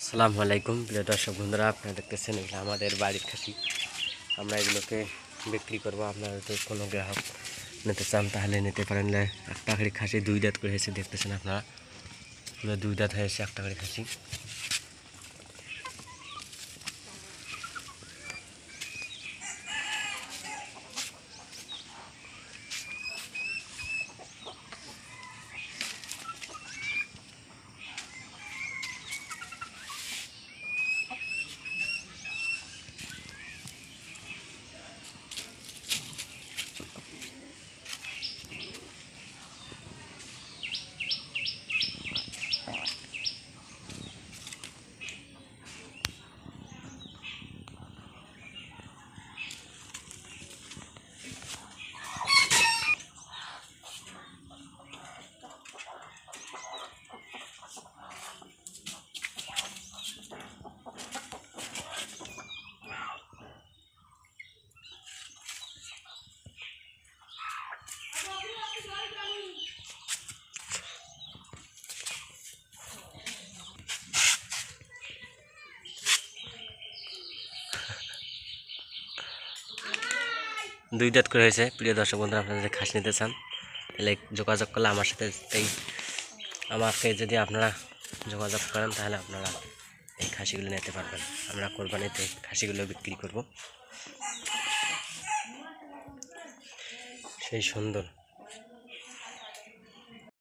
আসসালামু আলাইকুম প্রিয় দর্শক বন্ধুরা, আপনারা দেখতেছেন এগুলো আমাদের বাড়ির খাসি। আমরা এগুলোকে বিক্রি করব। আপনারা যদি কোনো গ্রাহক নিতে চান তাহলে নিতে পারেন। একটা করে খাসি 2 দাঁত করে হয়েছে, দেখতেছেন আপনারা। 2 দাঁত হয়েছে একটা করে খাসি। দুই দাঁত করে হয়েছে। প্রিয় দর্শক বন্ধুরা, আপনারা যদি খাসি নিতে চান তাহলে যোগাযোগ করলে আমার সাথে আমাকে যদি আপনারা যোগাযোগ করেন তাহলে আপনারা এই খাসিগুলো নিতে পারবেন। আমরা কোরবানিতে খাসিগুলো বিক্রি করব। সেই সুন্দর